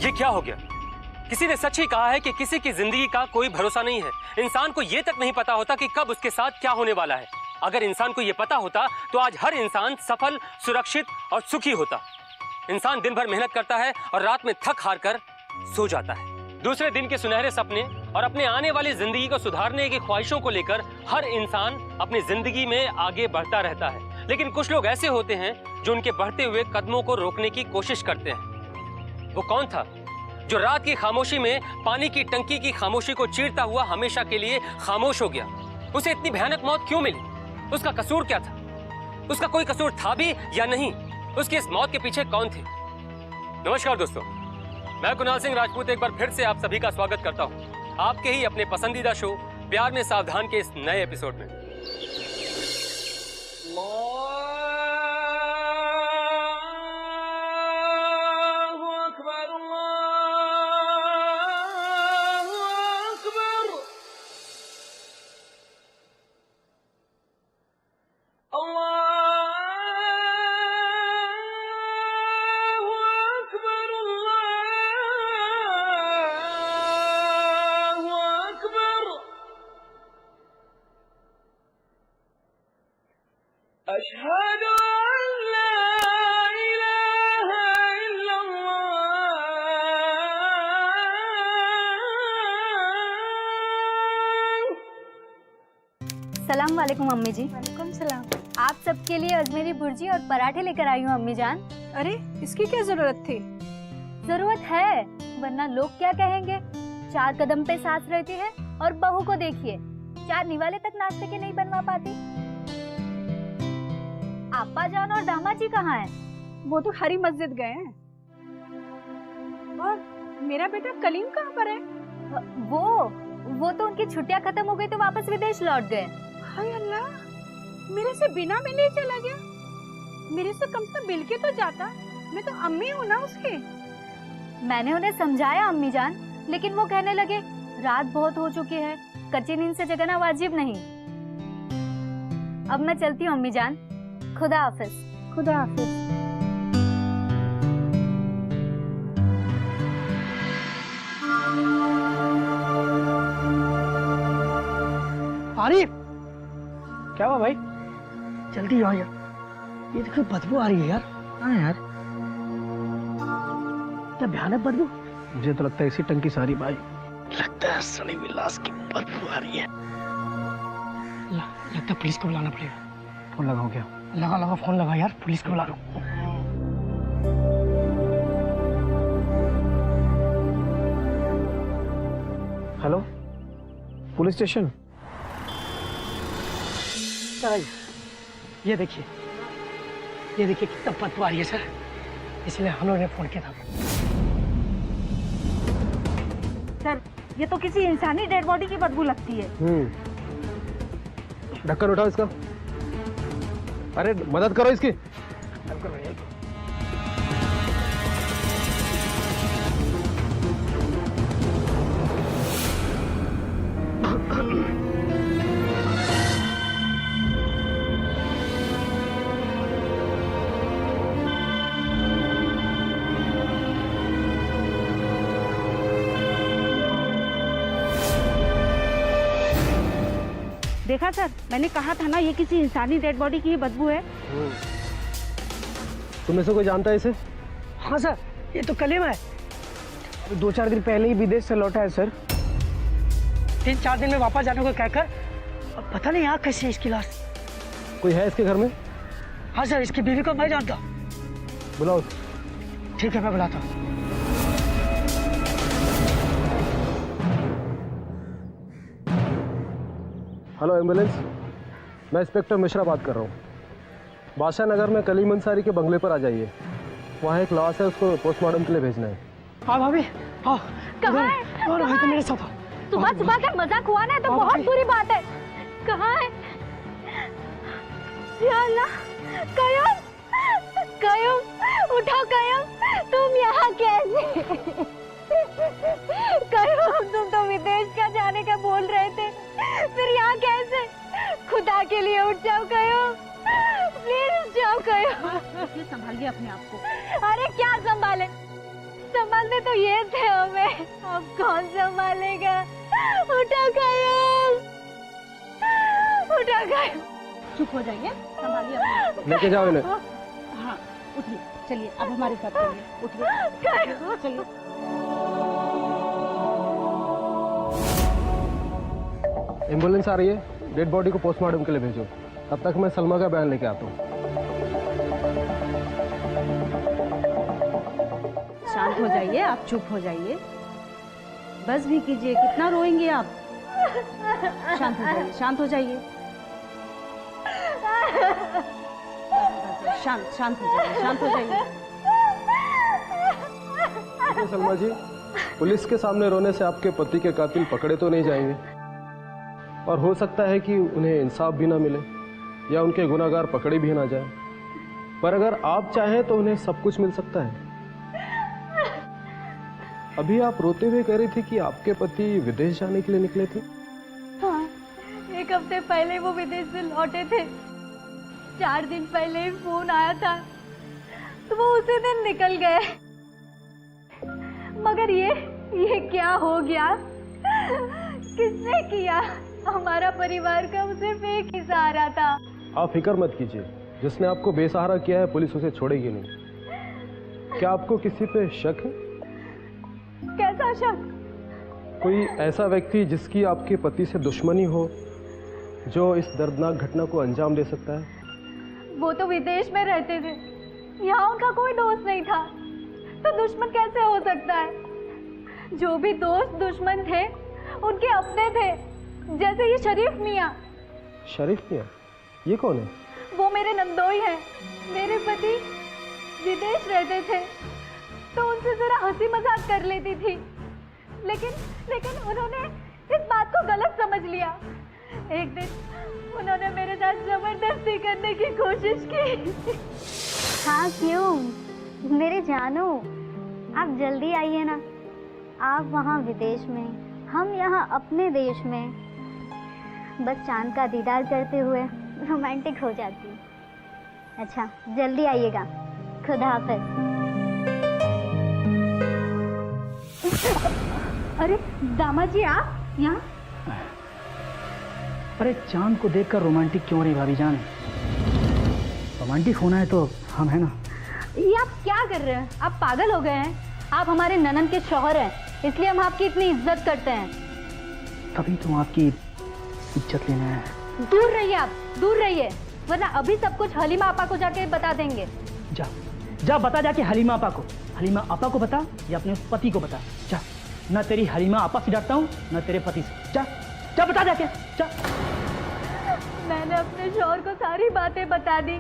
ये क्या हो गया? किसी ने सच ही कहा है कि किसी की जिंदगी का कोई भरोसा नहीं है। इंसान को ये तक नहीं पता होता कि कब उसके साथ क्या होने वाला है। अगर इंसान को ये पता होता तो आज हर इंसान सफल, सुरक्षित और सुखी होता। इंसान दिन भर मेहनत करता है और रात में थक हार कर सो जाता है। दूसरे दिन के सुनहरे सपने और अपने आने वाली जिंदगी को सुधारने की ख्वाहिशों को लेकर हर इंसान अपनी जिंदगी में आगे बढ़ता रहता है। लेकिन कुछ लोग ऐसे होते हैं जो उनके बढ़ते हुए कदमों को रोकने की कोशिश करते हैं। वो कौन था जो रात की खामोशी में पानी की टंकी की खामोशी को चीरता हुआ हमेशा के लिए खामोश हो गया? उसे इतनी भयानक मौत क्यों मिली? उसका कसूर क्या था? उसका कोई कसूर था भी या नहीं? उसकी इस मौत के पीछे कौन थे? नमस्कार दोस्तों, मैं कुणाल सिंह राजपूत एक बार फिर से आप सभी का स्वागत करता हूं आपके ही अपने पसंदीदा शो प्यार में सावधान के इस नए एपिसोड में। अशहदु अन ला इलाहा इल्लल्लाह। सलाम वालेकुम अम्मी जी। वालेकुम सलाम। आप सबके लिए अजमेरी भुर्जी और पराठे लेकर आई हूँ अम्मी जान। अरे इसकी क्या जरूरत थी? जरूरत है, वरना लोग क्या कहेंगे। 4 कदम पे सांस रहती है और बहू को देखिए 4 निवाले तक नाश्ते के नहीं बनवा पाती। आपा जान और दामाद जी कहाँ हैं? वो तो हरी मस्जिद गए हैं। और मेरा बेटा कलीम कहाँ पर है? वो तो उनकी छुट्टियां खत्म हो गई तो वापस विदेश लौट गए। हाय अल्लाह, मेरे से बिना मिले चला गया। मेरे से कम से कम मिल के तो जाता। मैं तो अम्मी हूँ ना उसके। मैंने उन्हें समझाया अम्मी जान, लेकिन वो कहने लगे रात बहुत हो चुकी है, कच्ची नींद से जगना वाजिब नहीं। अब मैं चलती हूँ अम्मी जान, खुदा हाफिज। खुदा हाफिज। आरिफ, क्या हुआ भाई? जल्दी आओ यार, ये देखो बदबू आ रही है यार। हाँ यार, क्या भयानक बदबू। मुझे तो लगता है इसी टंकी सारी भाई। लगता है सड़ी विलास की बदबू आ रही है। लगता है पुलिस को बुलाना पड़ेगा। फोन लगाओ क्या? लगा फोन लगा यार, पुलिस को बुला लो। Hello, police station. सर ये देखिए कितना बदबू आ रही है सर, इसलिए हम लोगों ने फोन किया था। सर, ये तो किसी इंसानी डेड बॉडी की बदबू लगती है। ढक्कन उठाओ इसका। अरे मदद करो इसकी। देखा सर, मैंने कहा था ना ये किसी इंसानी डेड बॉडी की बदबू है। तुम में से कोई जानता है इसे? हाँ सर, ये तो कलीम है। 2-4 दिन पहले ही विदेश से लौटा है सर। 3-4 दिन में वापस जाने को कहकर, अब पता नहीं यहाँ कैसी है इसकी लाश। कोई है इसके घर में? हाँ सर, इसकी बीवी को मैं जानता। बुलाओ। ठीक है, मैं बुलाता हूँ। हेलो एम्बुलेंस, मैं इंस्पेक्टर मिश्रा बात कर रहा हूँ। बादशाह नगर में कलीम अंसारी के बंगले पर आ जाइए। वहाँ एक लाश है, उसको पोस्टमार्टम के लिए भेजना है। हाँ भाभी, हाँ। कहाँ है? और कहाँ है? मेरे साथ। सुबह का मजाक हुआ ना तो बहुत बुरी बात है। कहाँ है? या अल्लाह, कयम, उठो कयम, तुम यहाँ कैसे? कयम, तुम तो विदेश का जाने का बोल रहे थे, फिर यहाँ कैसे? खुदा के लिए उठ जाओ कयम, प्लीज उठ जाओ कयम। संभालिए अपने आप को। अरे क्या संभाले, संभालने तो ये थे हमें, अब कौन संभालेगा? उठा गया, उठा गया। चुप हो जाइए, संभालिए अपने आप लेके जाओ इन्हें। को। हाँ उठिए, चलिए अब हमारे साथ चलिए, उठिए चलिए। एम्बुलेंस आ रही है, डेड बॉडी को पोस्टमार्टम के लिए भेजो। तब तक मैं सलमा का बयान लेके आता हूँ। शांत हो जाइए, आप चुप हो जाइए, बस भी कीजिए, कितना रोएंगे आप? शांत हो जाइए, शांत हो जाइए, शांत शांत हो जाइए, शांत हो जाइए। देखिए सलमा जी, पुलिस के सामने रोने से आपके पति के कातिल पकड़े तो नहीं जाएंगे, और हो सकता है कि उन्हें इंसाफ भी ना मिले या उनके गुनाहगार पकड़े भी ना जाए। पर अगर आप चाहें तो उन्हें सब कुछ मिल सकता है। अभी आप रोते हुए कह रही थी कि आपके पति विदेश जाने के लिए निकले थे। हाँ, 1 हफ्ते पहले वो विदेश से लौटे थे। 4 दिन पहले ही फोन आया था तो वो उसी दिन निकल गए। मगर ये क्या हो गया? किसने किया? हमारा परिवार का सिर्फ एक ही सहारा था। आप फिक्र मत कीजिए, जिसने आपको बेसहारा किया है पुलिस उसे छोड़ेगी नहीं। क्या आपको किसी पे शक है? कैसा शक? कोई ऐसा व्यक्ति जिसकी आपके पति से दुश्मनी हो, जो इस दर्दनाक घटना को अंजाम दे सकता है? वो तो विदेश में रहते थे, यहाँ उनका कोई दोस्त नहीं था, तो दुश्मन कैसे हो सकता है? जो भी दोस्त दुश्मन थे उनके अपने थे, जैसे ये शरीफ मियाँ। शरीफ मियाँ? ये कौन है? वो मेरे नंदोई हैं। मेरे पति विदेश रहते थे तो उनसे जरा हंसी मजाक कर लेती थी, लेकिन उन्होंने इस बात को गलत समझ लिया। एक दिन उन्होंने मेरे साथ जबरदस्ती करने की कोशिश की। हाँ क्यों मेरे जानू, आप जल्दी आइए ना। आप वहाँ विदेश में, हम यहाँ अपने देश में, बस चांद का दीदार करते हुए रोमांटिक हो जाती हूँ। अच्छा जल्दी आइएगा, खुदा हाफिज। अरे दामाद जी आप यहाँ? अरे चांद को देखकर रोमांटिक क्यों रही भाभी जान? रोमांटिक होना है तो हम है ना। ये आप क्या कर रहे हैं? आप पागल हो गए हैं? आप हमारे ननन के शौहर हैं, इसलिए हम आपकी इतनी इज्जत करते हैं। तभी तो आपकी इज्जत लेना है। दूर रहिए आप, दूर रहिए, वरना अभी सब कुछ हलीमा आपा को जाके बता देंगे। जा जा बता जाके हलीमा आपा को। हलीमा आपा को बता या अपने पति को बता। जा, ना तेरी हलीमा आपा से डरता हूँ ना तेरे पति से। जा जा बता जाके जा। मैंने अपने शौहर को सारी बातें बता दी।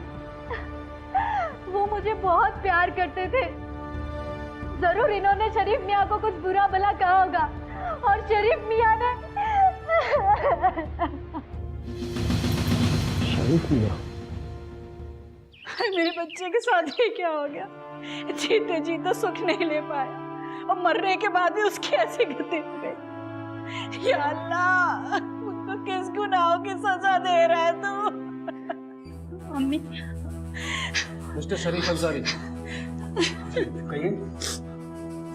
वो मुझे बहुत प्यार करते थे। जरूर इन्होंने शरीफ मियाँ को कुछ बुरा भला कहा होगा, और शरीफ मियाँ ने शरीफ मियाँ? मेरे बच्चे के साथ ये क्या हो गया? जीते जीते सुख नहीं ले पाया और मरने के बाद भी उसकी ऐसी गति हो गई। या अल्लाह, मुझको किस गुनाहों की सजा दे रहा है तू? मम्मी। मिस्टर शरीफ अंसारी, कहिए।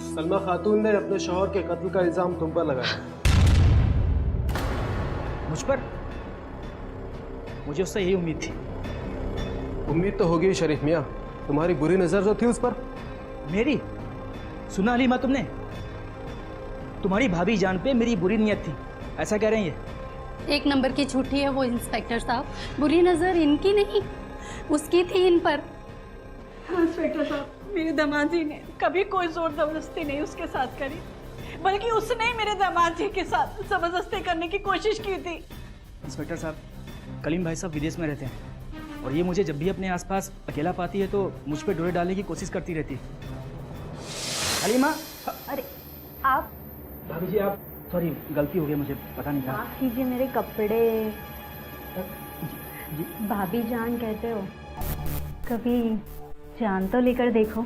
सलमा खातून ने अपने शौहर के कत्ल का इल्जाम तुम पर लगाया। मुझ पर? मुझे उससे यही उम्मीद थी। उम्मीद तो होगी शरीफ मियाँ, तुम्हारी बुरी नजर जो थी उस पर। मेरी? सुना हलीमा तुमने? तुम्हारी भाभी जान पे मेरी बुरी नियत थी, ऐसा कह रहे हैं ये? 1 नंबर की झूठी है वो इंस्पेक्टर साहब। बुरी नजर इनकी नहीं, उसकी थी इन पर। हाँ इंस्पेक्टर साहब, मेरे दामाद जी ने कभी कोई जोर जबरदस्ती नहीं उसके साथ करी, बल्कि उसने ही मेरे दामाद जी के साथ जबरदस्ती करने की कोशिश की थी। इंस्पेक्टर साहब, कलीम भाई साहब विदेश में रहते हैं और ये मुझे जब भी अपने आसपास अकेला पाती है तो मुझ पे डोरे डालने की कोशिश करती रहती है। हलीमा। अरे आप? भाभी जी आप, सॉरी गलती हो गई, मुझे पता नहीं था। माफ कीजिए, मेरे कपड़े। भाभी जान कहते हो, कभी जान तो लेकर देखो।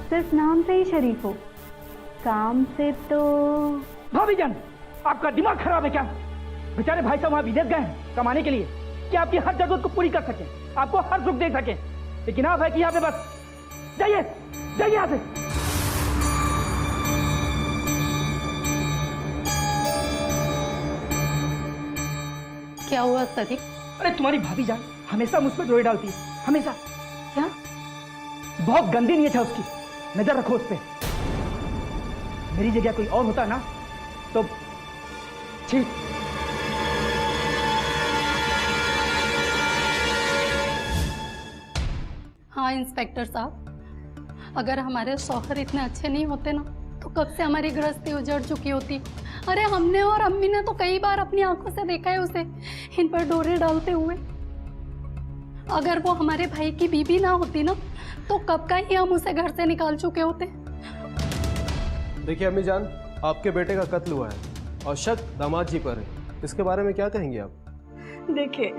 सिर्फ नाम से ही शरीफ हो, काम से तो। भाभी जान, आपका दिमाग खराब है क्या? बेचारे भाई साहब वहाँ विदेश गए हैं कमाने के लिए कि आपकी हर जरूरत को पूरी कर सके, आपको हर सुख दे सके, लेकिन आप है कि यहाँ पे बस जाइए। जाइए यहाँ से। क्या हुआ सदी? अरे तुम्हारी भाभी जान हमेशा मुझ पर डोरे डालती है, हमेशा। क्या? बहुत गंदी नीयत है उसकी, नजर रखो उस पे। मेरी जगह कोई और होता ना तो ठीक। हाँ इंस्पेक्टर साहब, अगर हमारे शौहर इतने अच्छे नहीं होते ना तो कब से हमारी गृहस्थी उजड़ चुकी होती। अरे हमने और अम्मी ने तो कई बार अपनी आंखों से देखा है उसे इन पर डोरे डालते हुए। अगर वो हमारे भाई की बीवी ना होती ना तो कब का ही हम उसे घर से निकाल चुके होते। देखिए अम्मी जान, आपके बेटे का कत्ल हुआ है और शक दामाद जी पर है। इसके बारे में क्या कहेंगे आप? देखिए,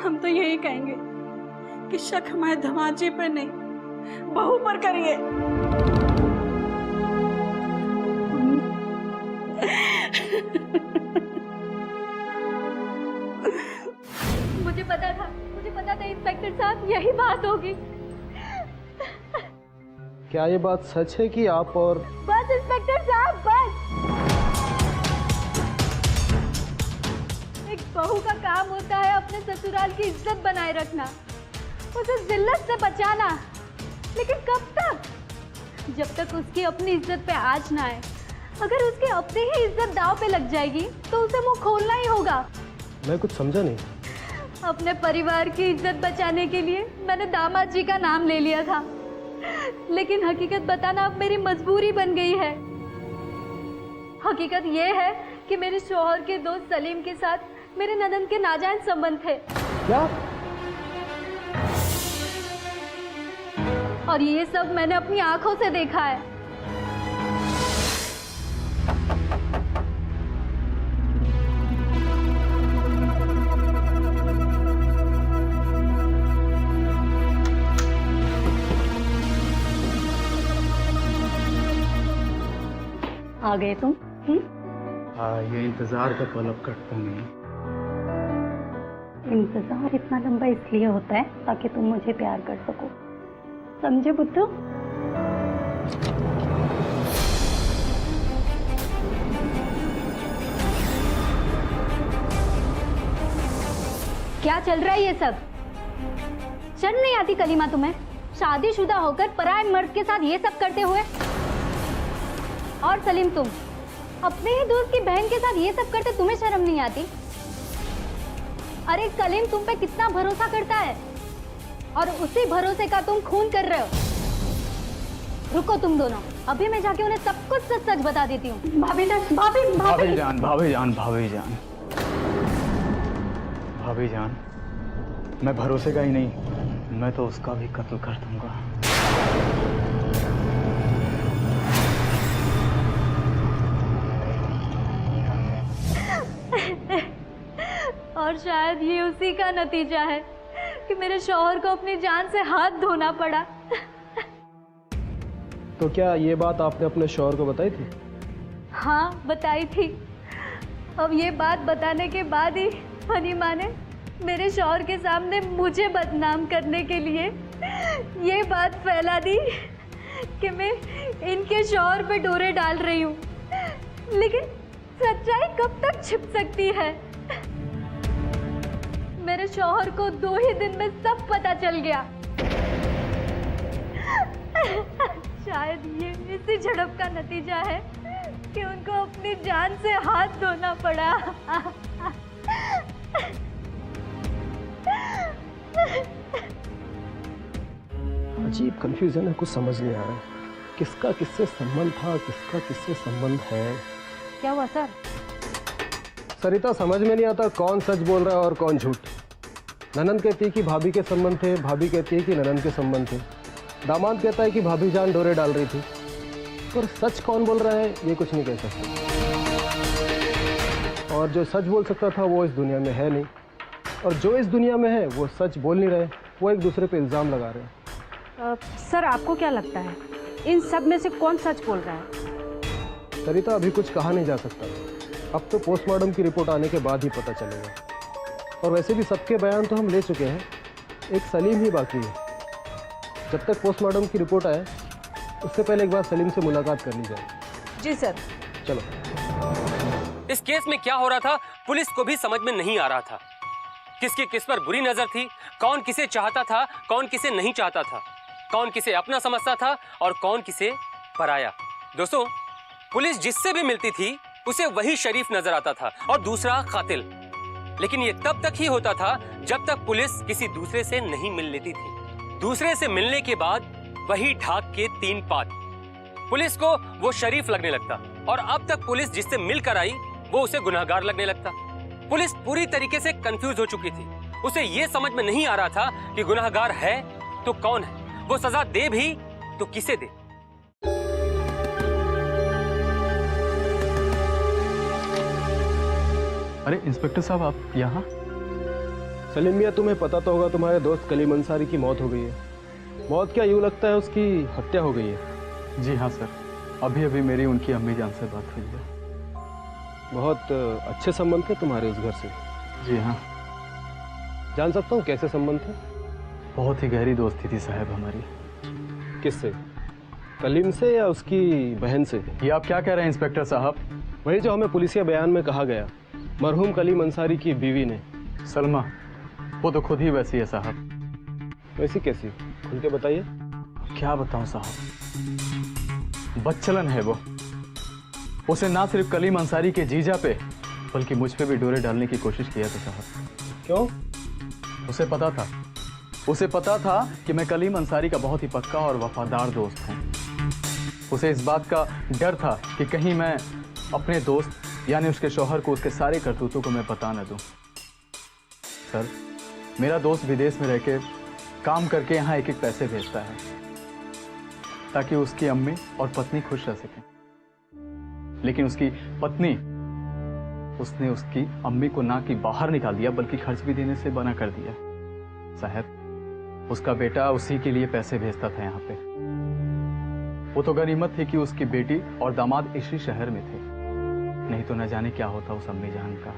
हम तो यही कहेंगे कि शक हमारे दामाद जी पर नहीं, बहू पर करिए। मुझे पता था इंस्पेक्टर साहब यही बात होगी। क्या ये बात सच है कि आप और बस इंस्पेक्टर साहब बस। एक बहू का काम होता है अपने ससुराल की इज्जत बनाए रखना, उसे जिल्लत से बचाना। लेकिन कब तक? जब तक उसकी अपनी इज्जत पे आँच ना आए। अगर उसकी अपनी ही इज्जत दांव पे लग जाएगी तो उसे मुंह खोलना ही होगा। मैं कुछ समझा नहीं। अपने परिवार की इज्जत बचाने के लिए मैंने दामाद जी का नाम ले लिया था, लेकिन हकीकत बताना अब मेरी मजबूरी बन गई है। हकीकत ये है कि मेरे शौहर के दोस्त सलीम के साथ मेरे ननद के नाजायज संबंध थे। क्या? और ये सब मैंने अपनी आंखों से देखा है। आ गए तुम? हाँ, ये इंतजार का पल अब कटता नहीं। इंतजार इतना लंबा इसलिए होता है ताकि तुम मुझे प्यार कर सको, समझे बुद्धू? क्या चल रहा है ये सब? शर्म नहीं आती कलीमा तुम्हें? शादीशुदा होकर पराये मर्द के साथ ये सब करते हुए। और सलीम, तुम अपने ही दोस्त की बहन के साथ ये सब करते तुम्हें शर्म नहीं आती? अरे सलीम तुम पे कितना भरोसा करता है और उसी भरोसे का तुम खून कर रहे हो। रुको तुम दोनों, अभी मैं जाके उन्हें सब कुछ सच सच बता देती हूँ। भाभी जान, मैं भरोसे का ही नहीं, मैं तो उसका भी कत्ल कर दूंगा। और शायद ये उसी का नतीजा है कि मेरे शौहर को अपनी जान से हाथ धोना पड़ा। तो क्या ये बात आपने अपने शौहर को बताई थी? हाँ बताई थी। अब ये बात बताने के बाद ही फनीमा ने मेरे शौहर के सामने मुझे बदनाम करने के लिए ये बात फैला दी कि मैं इनके शौहर पे डोरे डाल रही हूँ। लेकिन सच्चाई कब तक छिप सकती है? मेरे शौहर को 2 ही दिन में सब पता चल गया। शायद ये इसी झड़प का नतीजा है कि उनको अपनी जान से हाथ धोना पड़ा। अजीब कंफ्यूजन है, कुछ समझ नहीं आ रहा है किसका किससे संबंध था, किसका किससे संबंध है। क्या हुआ सर? सरिता, समझ में नहीं आता कौन सच बोल रहा है और कौन झूठ। ननंद कहती है कि भाभी के संबंध थे, भाभी कहती है कि ननंद के संबंध थे, दामाद कहता है कि भाभी जान डोरे डाल रही थी। पर सच कौन बोल रहा है ये कुछ नहीं कह सकते। और जो सच बोल सकता था वो इस दुनिया में है नहीं, और जो इस दुनिया में है वो सच बोल नहीं रहे, वो एक दूसरे पे इल्ज़ाम लगा रहे हैं। सर आपको क्या लगता है इन सब में से कौन सच बोल रहा है? सरिता, अभी कुछ कहा नहीं जा सकता, अब तो पोस्टमार्टम की रिपोर्ट आने के बाद ही पता चलेगा। और वैसे भी सबके बयान तो हम ले चुके हैं, एक सलीम ही बाकी है। जब तक पोस्टमार्टम की रिपोर्ट आए उससे पहले एक बार सलीम से मुलाकात कर ली जाए। जी सर। चलो। इस केस में क्या हो रहा था पुलिस को भी समझ में नहीं आ रहा था। किसकी किस पर बुरी नजर थी, कौन किसे चाहता था, कौन किसे नहीं चाहता था, कौन किसे अपना समझता था और कौन किसे पराया। दोस्तों, पुलिस जिससे भी मिलती थी उसे वही शरीफ नजर आता था और दूसरा कातिल। लेकिन ये तब तक ही होता था जब तक पुलिस किसी दूसरे से नहीं मिल लेती थी। दूसरे से मिलने के बाद वही ढाक के 3 पात। पुलिस को वो शरीफ लगने लगता और अब तक पुलिस जिससे मिलकर आई वो उसे गुनहगार लगने लगता। पुलिस पूरी तरीके से कंफ्यूज हो चुकी थी। उसे ये समझ में नहीं आ रहा था कि गुनहगार है तो कौन है, वो सजा दे भी तो किसे दे। अरे इंस्पेक्टर साहब, आप यहाँ? सलीम मियां, तुम्हें पता तो होगा तुम्हारे दोस्त कलीम अंसारी की मौत हो गई है। मौत क्या, यूँ लगता है उसकी हत्या हो गई है। जी हाँ सर, अभी अभी मेरी उनकी अम्मी जान से बात हुई है। बहुत अच्छे संबंध थे तुम्हारे उस घर से? जी हाँ। जान सकता हूँ कैसे संबंध थे? बहुत ही गहरी दोस्ती थी साहब हमारी। किससे, कलीम से या उसकी बहन से? ये आप क्या कह रहे हैं इंस्पेक्टर साहब? वही जो हमें पुलिसिया बयान में कहा गया, मरहूम कलीम अंसारी की बीवी ने। सलमा, वो तो खुद ही वैसी है साहब। वैसी कैसी, खुल के बताइए। क्या बताऊं साहब, बदचलन है वो। उसे ना सिर्फ कलीम अंसारी के जीजा पे बल्कि मुझ पे भी डोरे डालने की कोशिश किया था साहब। क्यों? उसे पता था कि मैं कलीम अंसारी का बहुत ही पक्का और वफादार दोस्त हूँ। उसे इस बात का डर था कि कहीं मैं अपने दोस्त यानी उसके शौहर को उसके सारे करतूतों को मैं बता न दूं। सर, मेरा दोस्त विदेश में रह के काम करके यहाँ एक एक पैसे भेजता है ताकि उसकी अम्मी और पत्नी खुश रह सकें। लेकिन उसकी पत्नी, उसने उसकी अम्मी को ना कि बाहर निकाल दिया बल्कि खर्च भी देने से मना कर दिया। साहब, उसका बेटा उसी के लिए पैसे भेजता था यहाँ पे। वो तो गनीमत थी कि उसकी बेटी और दामाद इसी शहर में थे, नहीं तो न जाने क्या होता उस अम्मी जान का।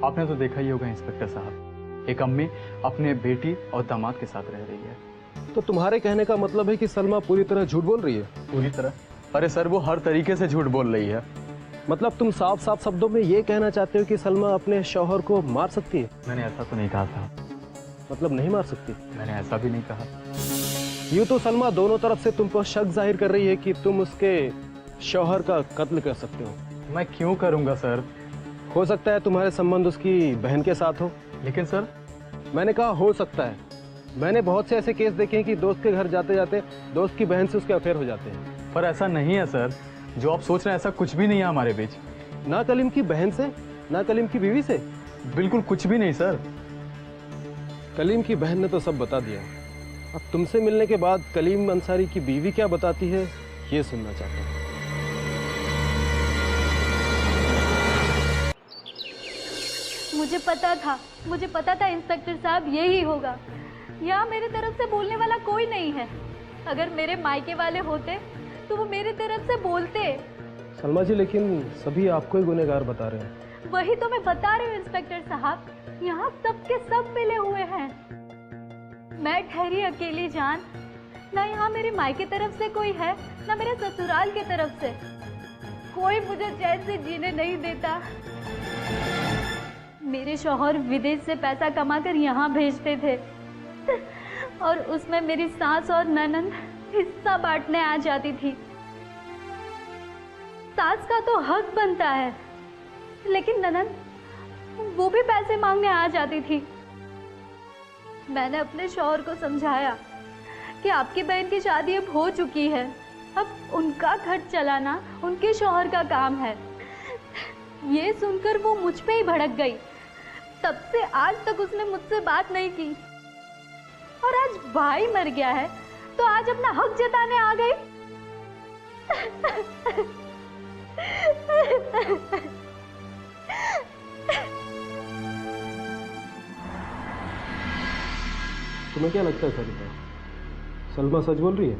आपने तो देखा ही होगा इंस्पेक्टर साहब, एक अम्मी अपने बेटी और दामाद के साथ रह रही है। तो तुम्हारे कहने का मतलब है कि सलमा पूरी तरह झूठ बोल रही है? पूरी तरह? अरे सर, वो हर तरीके से झूठ बोल रही है। मतलब तुम साफ साफ शब्दों में ये कहना चाहते हो कि सलमा अपने शौहर को मार सकती है? मैंने ऐसा तो नहीं कहा था। मतलब नहीं मार सकती? मैंने ऐसा भी नहीं कहा। यूँ तो सलमा दोनों तरफ से तुम पर शक जाहिर कर रही है कि तुम उसके शौहर का कत्ल कर सकते हो। मैं क्यों करूंगा सर? हो सकता है तुम्हारे संबंध उसकी बहन के साथ हो। लेकिन सर, मैंने कहा हो सकता है। मैंने बहुत से ऐसे केस देखे हैं कि दोस्त के घर जाते जाते दोस्त की बहन से उसके अफेयर हो जाते हैं। पर ऐसा नहीं है सर, जो आप सोच रहे हैं ऐसा कुछ भी नहीं है हमारे बीच। ना कलीम की बहन से, ना कलीम की बीवी से? बिल्कुल कुछ भी नहीं सर। कलीम की बहन ने तो सब बता दिया। अब तुमसे मिलने के बाद कलीम अंसारी की बीवी क्या बताती है ये सुनना चाहता हूँ। मुझे पता था इंस्पेक्टर साहब यही होगा। यहाँ मेरे तरफ से बोलने वाला कोई नहीं है। अगर मेरे मायके वाले होते तो वो मेरे तरफ से बोलते। सलमा जी, लेकिन सभी आपको ही गुनहगार बता रहे हैं। वही तो मैं बता रही हूँ इंस्पेक्टर साहब, यहाँ सबके सब मिले हुए हैं। मैं ठहरी अकेली जान, ना यहाँ मेरे मायके तरफ से कोई है ना मेरे ससुराल के तरफ से। कोई मुझे चैन से जीने नहीं देता। मेरे शौहर विदेश से पैसा कमाकर यहाँ भेजते थे और उसमें मेरी सास और ननंद हिस्सा बांटने आ जाती थी। सास का तो हक बनता है, लेकिन ननंद वो भी पैसे मांगने आ जाती थी। मैंने अपने शौहर को समझाया कि आपकी बहन की शादी अब हो चुकी है, अब उनका खर्च चलाना उनके शौहर का काम है। ये सुनकर वो मुझ पे ही भड़क गई। तब से आज तक उसने मुझसे बात नहीं की और आज भाई मर गया है तो आज अपना हक जताने आ गई। तुम्हें क्या लगता है सरिता, सलमा सच बोल रही है?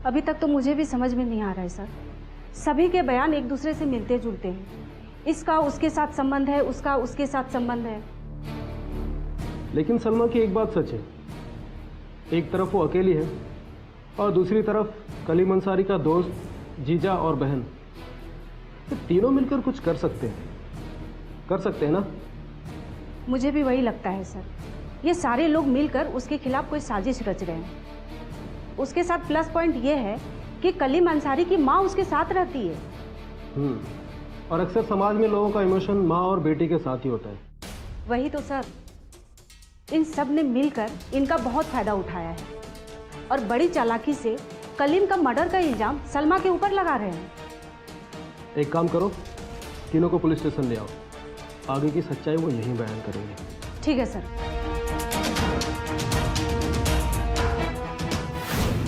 अभी तक तो मुझे भी समझ में नहीं आ रहा है सर। सभी के बयान एक दूसरे से मिलते जुलते हैं। इसका उसके साथ संबंध है, उसका उसके साथ संबंध है। लेकिन सलमा की एक बात सच है, एक तरफ वो अकेली है और दूसरी तरफ कलीम अंसारी का दोस्त, जीजा और बहन। ये तीनों मिलकर कुछ कर सकते हैं ना? मुझे भी वही लगता है सर। ये सारे लोग मिलकर उसके खिलाफ कोई साजिश रच रहे हैं। उसके साथ प्लस पॉइंट ये है कि कलीम अंसारी की माँ उसके साथ रहती है। और अक्सर समाज में लोगों का इमोशन माँ और बेटी के साथ ही होता है। वही तो सर, इन सब ने मिलकर इनका बहुत फायदा उठाया है और बड़ी चालाकी से कलीम का मर्डर का इल्जाम सलमा के ऊपर लगा रहे हैं। एक काम करो, तीनों को पुलिस स्टेशन ले आओ। आगे की सच्चाई वो यहीं बयान करेंगे। ठीक है सर।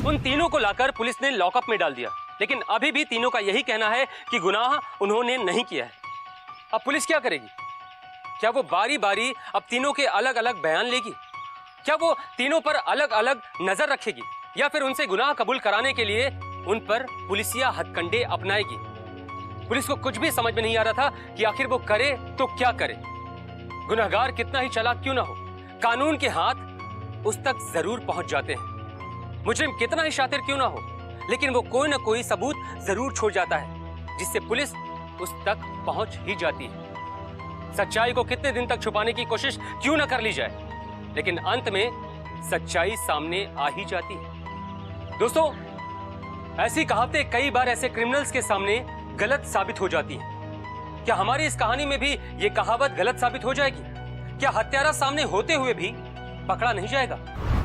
उन तीनों को लाकर पुलिस ने लॉकअप में डाल दिया, लेकिन अभी भी तीनों का यही कहना है कि गुनाह उन्होंने नहीं किया है। अब पुलिस क्या करेगी? क्या वो बारी बारी अब तीनों के अलग अलग बयान लेगी? क्या वो तीनों पर अलग अलग नजर रखेगी, या फिर उनसे गुनाह कबूल कराने के लिए उन पर पुलिसिया हथकंडे अपनाएगी? पुलिस को कुछ भी समझ में नहीं आ रहा था कि आखिर वो करे तो क्या करे। गुनहगार कितना ही चालाक क्यों ना हो, कानून के हाथ उस तक जरूर पहुंच जाते हैं। मुजरिम कितना ही शातिर क्यों ना हो, लेकिन वो कोई ना कोई सबूत जरूर छोड़ जाता है, जिससे पुलिस उस तक पहुंच ही जाती है। सच्चाई को कितने दिन तक छुपाने की कोशिश क्यों ना कर ली जाए, लेकिन अंत में सच्चाई सामने आ ही जाती है। दोस्तों, ऐसी कहावतें कई बार ऐसे क्रिमिनल्स के सामने गलत साबित हो जाती है। क्या हमारी इस कहानी में भी ये कहावत गलत साबित हो जाएगी? क्या हत्यारा सामने होते हुए भी पकड़ा नहीं जाएगा?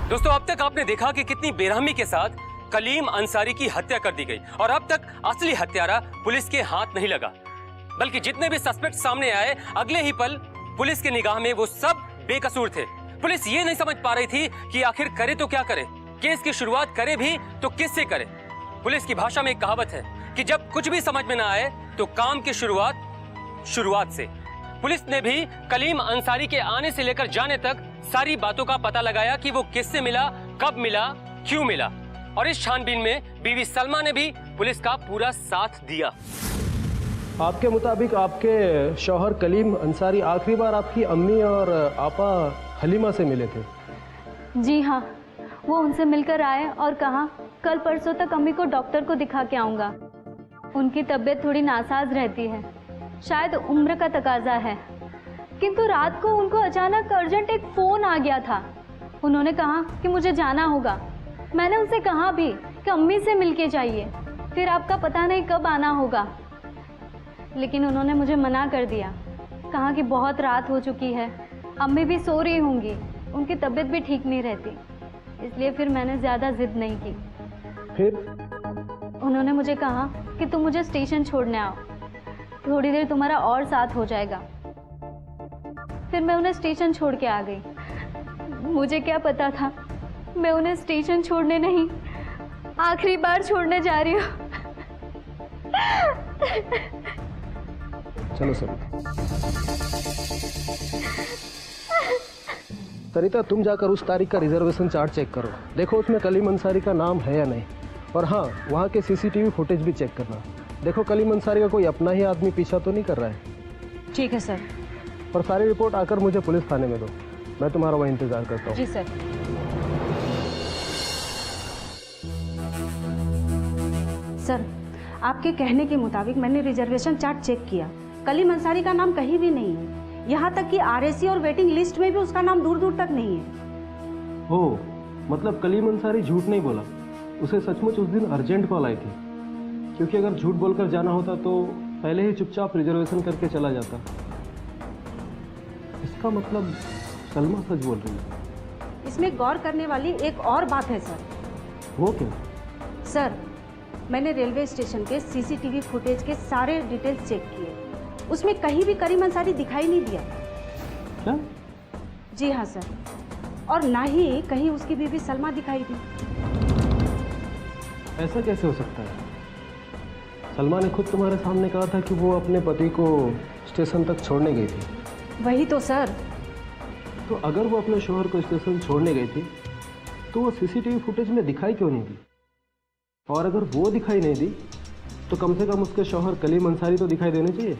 दोस्तों, अब तक आपने देखा कि कितनी बेरहमी के साथ कलीम अंसारी की हत्या कर दी गई, और अब तक असली हत्यारा पुलिस के हाथ नहीं लगा, बल्कि जितने भी सस्पेक्ट सामने आए अगले ही पल पुलिस की निगाह में वो सब बेकसूर थे। पुलिस ये नहीं समझ पा रही थी कि आखिर करे तो क्या करे, केस की शुरुआत करे भी तो किससे करे। पुलिस की भाषा में एक कहावत है कि जब कुछ भी समझ में ना आए तो काम की शुरुआत से। पुलिस ने भी कलीम अंसारी के आने से लेकर जाने तक सारी बातों का पता लगाया कि वो किससे मिला, कब मिला, क्यों मिला, और इस छानबीन में बीवी सलमा ने भी पुलिस का पूरा साथ दिया। आपके मुताबिक आपके शौहर कलीम अंसारी आखिरी बार आपकी अम्मी और आपा हलीमा से मिले थे? जी हाँ, वो उनसे मिलकर आए और कहा कल परसों तक अम्मी को डॉक्टर को दिखा के आऊँगा। उनकी तबीयत थोड़ी नासाज रहती है, शायद उम्र का तकाजा है। किंतु रात को उनको अचानक अर्जेंट एक फ़ोन आ गया था। उन्होंने कहा कि मुझे जाना होगा। मैंने उनसे कहा भी कि अम्मी से मिलके जाइए, फिर आपका पता नहीं कब आना होगा, लेकिन उन्होंने मुझे मना कर दिया। कहा कि बहुत रात हो चुकी है, अम्मी भी सो रही होंगी, उनकी तबीयत भी ठीक नहीं रहती, इसलिए फिर मैंने ज़्यादा जिद नहीं की। फिर उन्होंने मुझे कहा कि तुम मुझे स्टेशन छोड़ने आओ, थोड़ी देर तुम्हारा और साथ हो जाएगा। फिर मैं उन्हें स्टेशन छोड़ के आ गई। मुझे क्या पता था, मैं उन्हें स्टेशन छोड़ने नहीं, आखिरी बार छोड़ने जा रही हूँ। चलो सरिता, तुम जाकर उस तारीख का रिजर्वेशन चार्ट चेक करो, देखो उसमें कलीम अंसारी का नाम है या नहीं। और हाँ, वहाँ के सीसीटीवी फुटेज भी चेक करना, देखो कलीम अंसारी का कोई अपना ही आदमी पीछा तो नहीं कर रहा है। ठीक है सर। और सारी रिपोर्ट आकर मुझे पुलिस थाने में दो, मैं तुम्हारा वहाँ इंतजार करता हूँ। जी सर। सर, आपके कहने के मुताबिक मैंने रिजर्वेशन चार्ट चेक किया, कलीम अंसारी का नाम कहीं भी नहीं है। यहाँ तक कि आरएसी और वेटिंग लिस्ट में भी उसका नाम दूर दूर तक नहीं है। ओह, मतलब कलीम अंसारी झूठ नहीं बोला, उसे सचमुच उस दिन अर्जेंट कॉल आई थी। क्योंकि अगर झूठ बोलकर जाना होता तो पहले ही चुपचाप रिजर्वेशन करके चला जाता। इसका मतलब सलमा सच बोल रही है। इसमें गौर करने वाली एक और बात है सर। वो क्या? सर, मैंने रेलवे स्टेशन के सीसीटीवी फुटेज के सारे डिटेल्स चेक किए, उसमें कहीं भी कलीम अंसारी दिखाई नहीं दिया। क्या? जी हाँ सर, और ना ही कहीं उसकी बीवी सलमा दिखाई दी। ऐसा कैसे हो सकता है? सलमा ने खुद तुम्हारे सामने कहा था कि वो अपने पति को स्टेशन तक छोड़ने गई थी। वही तो सर। तो अगर वो अपने शौहर को स्टेशन छोड़ने गई थी तो वो सीसीटीवी फुटेज में दिखाई क्यों नहीं दी? और अगर वो दिखाई नहीं दी तो कम से कम उसके शौहर कलीम अंसारी तो दिखाई देने चाहिए।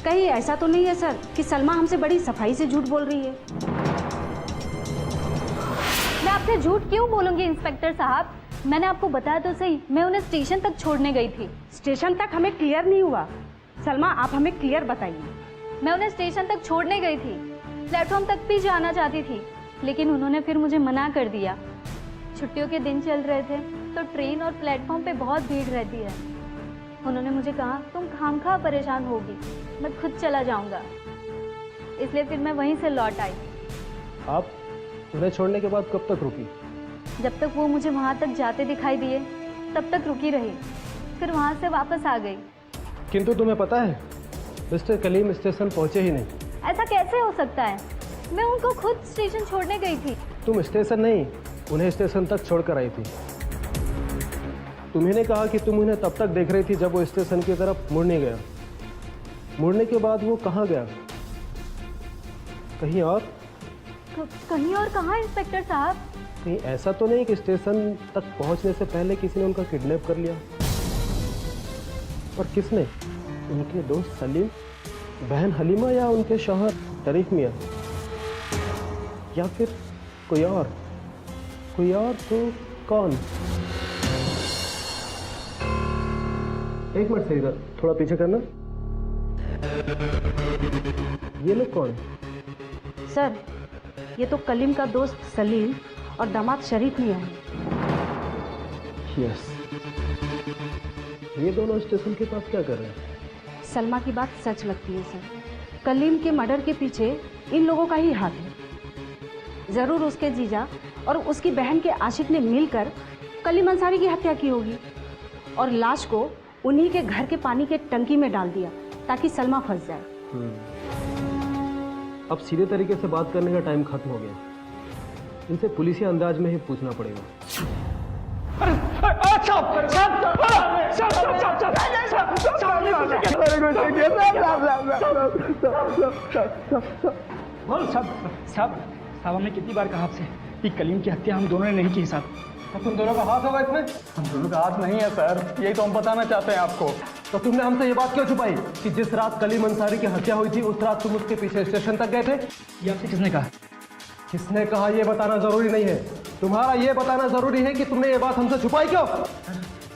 कहीं ऐसा तो नहीं है सर कि सलमा हमसे बड़ी सफाई से झूठ बोल रही है? मैं आपसे झूठ क्यों बोलूंगी इंस्पेक्टर साहब? मैंने आपको बताया तो सही, मैं उन्हें स्टेशन तक छोड़ने गई थी। स्टेशन तक हमें क्लियर नहीं हुआ। सलमा, आप हमें क्लियर बताइए। मैं उन्हें स्टेशन तक छोड़ने गई थी, प्लेटफॉर्म तक भी जाना चाहती थी, लेकिन उन्होंने फिर मुझे मना कर दिया। छुट्टियों के दिन चल रहे थे तो ट्रेन और प्लेटफॉर्म पे बहुत भीड़ रहती है। उन्होंने मुझे कहा तुम खामखा परेशान होगी, मैं खुद चला जाऊंगा। इसलिए फिर मैं वहीं से लौट आई। आप उन्हें छोड़ने के बाद कब तक रुकी? जब तक वो मुझे वहाँ तक जाते दिखाई दिए तब तक रुकी रही, फिर वहाँ से वापस आ गई। किंतु तुम्हें पता है मिस्टर कलीम स्टेशन पहुंचे ही नहीं। ऐसा कैसे हो सकता है? मैं उनको खुद स्टेशन छोड़ने गई थी। तुम स्टेशन नहीं, उन्हें स्टेशन तक छोड़कर आई थी। तुम्ही ने कहा कि तुम उन्हें तब तक देख रही थी जब वो स्टेशन की तरफ मुड़ने गया। मुड़ने के बाद वो कहाँ गया? कहीं और? कहीं और कहाँ इंस्पेक्टर साहब? कहीं ऐसा तो नहीं कि स्टेशन तक पहुंचने से पहले किसी ने उनका किडनैप कर लिया? और किसने? उनके दोस्त सलीम, बहन हलीमा या उनके शौहर तरीक मियाँ, या फिर कोई और? कोई और तो कौन? एक मिनट सही, थोड़ा पीछे करना। ये लोग कौन? सर, ये तो कलीम का दोस्त सलीम और दामाद शरीफ मियाँ है। यस। ये दोनों स्टेशन के पास क्या कर रहे हैं? सलमा की बात सच लगती है सर। कलीम के मर्डर के पीछे इन लोगों का ही हाथ है। जरूर उसके जीजा और उसकी बहन के आशिक ने मिलकर कलीम अंसारी की हत्या की होगी और लाश को उन्हीं के घर के पानी के टंकी में डाल दिया ताकि सलमा फंस जाए। अब सीधे तरीके से बात करने का टाइम खत्म हो गया। इनसे पुलिसी अंदाज में ही पूछना पड़ेगा। साहब, हमने कितनी बार कहा आपसे कि कलीम की हत्या हम दोनों ने नहीं की साहब। तो तुम दोनों का हाथ होगा इसमें? हम दोनों का हाथ नहीं है सर, यही तो हम बताना चाहते हैं आपको। तो तुमने हमसे ये बात क्यों छुपाई कि जिस रात कलीम अंसारी की हत्या हुई थी उस रात तुम उसके पीछे स्टेशन तक गए थे? ये आपसे किसने कहा? किसने कहा ये बताना जरूरी नहीं है। तुम्हारा ये बताना जरूरी है कि तुमने ये बात हमसे छुपाई क्यों?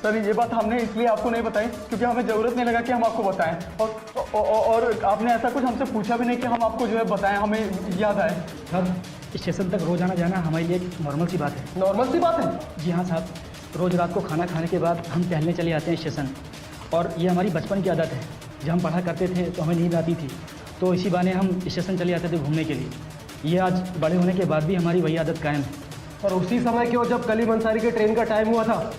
सर ये बात हमने इसलिए आपको नहीं बताई क्योंकि हमें ज़रूरत नहीं लगा कि हम आपको बताएं, और आपने ऐसा कुछ हमसे पूछा भी नहीं कि हम आपको जो है बताएं, हमें याद आए। साहब, स्टेशन तक रोज आना जाना हमारे लिए एक नॉर्मल सी बात है। नॉर्मल सी बात है? जी हाँ साहब, रोज़ रात को खाना खाने के बाद हम टहलने चले आते हैं स्टेशन, और ये हमारी बचपन की आदत है। जब हम पढ़ा करते थे तो हमें नींद आती थी, तो इसी बहाने हम स्टेशन चले आते थे घूमने के लिए। ये आज बड़े होने के बाद भी हमारी वही आदत कायम है। और उसी समय क्यों जब कलीम अंसारी के ट्रेन का टाइम हुआ था?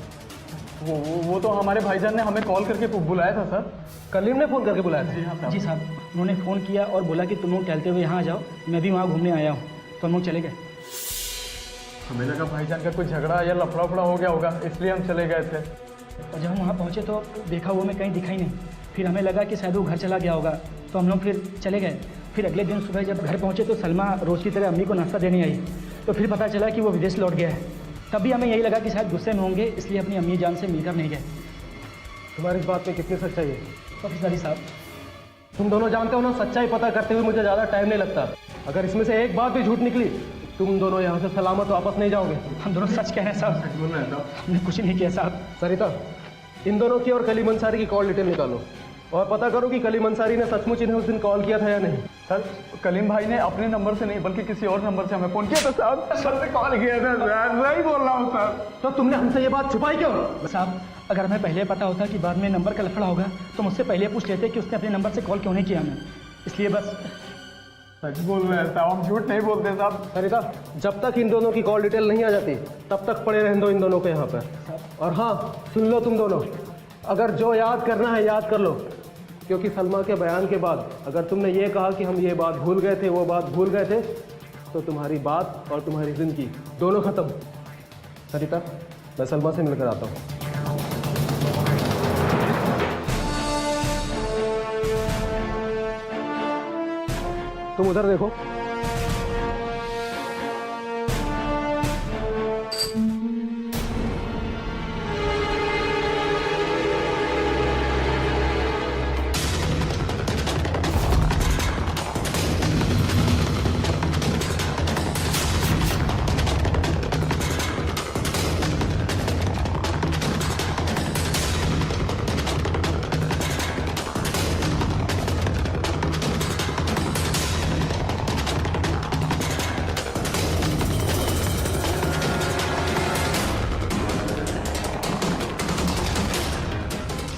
वो तो हमारे भाईजान ने हमें कॉल करके बुलाया था सर। कलीम ने फ़ोन करके बुलाया था? जी हाँ जी साहब, उन्होंने फ़ोन किया और बोला कि तुम लोग टहलते हुए यहाँ आ जाओ, मैं भी वहाँ घूमने आया हूँ, तो हम लोग चले गए। हमें लगा भाईजान का कुछ झगड़ा या लफड़ा हो गया होगा, इसलिए हम चले गए थे। और जब हम वहाँ पहुँचे तो देखा वो हमें कहीं दिखा ही नहीं। फिर हमें लगा कि शायद वो घर चला गया होगा, तो हम लोग फिर चले गए। फिर अगले दिन सुबह जब घर पहुँचे तो सलमा रोज़ की तरह अम्मी को नाश्ता देने आई, तो फिर पता चला कि वो विदेश लौट गया है। तब भी हमें यही लगा कि शायद गुस्से में होंगे, इसलिए अपनी अम्मी जान से मिलकर नहीं गए। तुम्हारी इस बात में कितनी सच्चाई है? ऑफिसर साहब, तुम दोनों जानते हो ना, सच्चाई पता करते हुए मुझे ज़्यादा टाइम नहीं लगता। अगर इसमें से एक बात भी झूठ निकली, तुम दोनों यहाँ से सलामत वापस नहीं जाओगे। हम दोनों सच कह रहे हैं साहब, बोल रहे हैं साहब। हमने कुछ नहीं किया साहब। सरिता, इन दोनों की और कलीम अंसारी की कॉल डिटेल निकालो और पता करो कि कलीम अंसारी ने सचमुच इन्हें उस दिन कॉल किया था या नहीं। सर, कलीम भाई ने अपने नंबर से नहीं बल्कि किसी और नंबर से हमें फ़ोन किया था साहब। सर से कॉल किया था सर, नहीं बोल रहा हूँ सर। तो तुमने हमसे ये बात छुपाई क्यों? साहब, अगर हमें पहले पता होता कि बाद में नंबर का लफड़ा होगा तो मुझसे पहले पूछ लेते कि उसने अपने नंबर से कॉल क्यों नहीं किया हमें, इसलिए बस। सच बोल रहे हैं साहब, हम झूठ नहीं बोलते साहब। सरिता, जब तक इन दोनों की कॉल डिटेल नहीं आ जाती तब तक पड़े रहने दो इन दोनों को यहाँ पर। और हाँ, सुन लो तुम दोनों, अगर जो याद करना है याद कर लो, क्योंकि सलमा के बयान के बाद अगर तुमने ये कहा कि हम ये बात भूल गए थे, वो बात भूल गए थे, तो तुम्हारी बात और तुम्हारी ज़िंदगी दोनों ख़त्म। सरिता, मैं सलमा से मिलकर आता हूँ। तुम उधर देखो।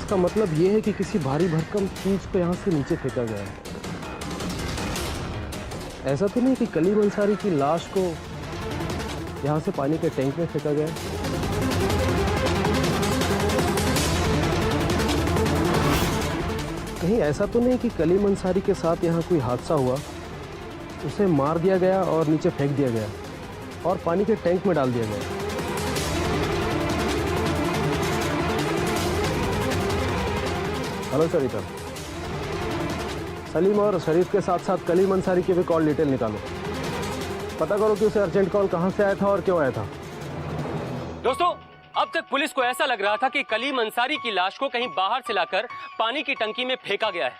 इसका मतलब ये है कि किसी भारी भरकम चीज को यहाँ से नीचे फेंका गया है। ऐसा तो नहीं कि कलीम अंसारी की लाश को यहाँ से पानी के टैंक में फेंका गया है? कहीं ऐसा तो नहीं कि कलीम अंसारी के साथ यहाँ कोई हादसा हुआ, उसे मार दिया गया और नीचे फेंक दिया गया और पानी के टैंक में डाल दिया गया? हेलो सरिता, सलीम और शरीफ के साथ साथ कलीम अंसारी की भी कॉल डिटेल निकालो। पता करो कि उसे अर्जेंट कॉल कहाँ से आया था और क्यों आया था। दोस्तों, अब तक पुलिस को ऐसा लग रहा था कि कलीम अंसारी की लाश को कहीं बाहर से लाकर पानी की टंकी में फेंका गया है,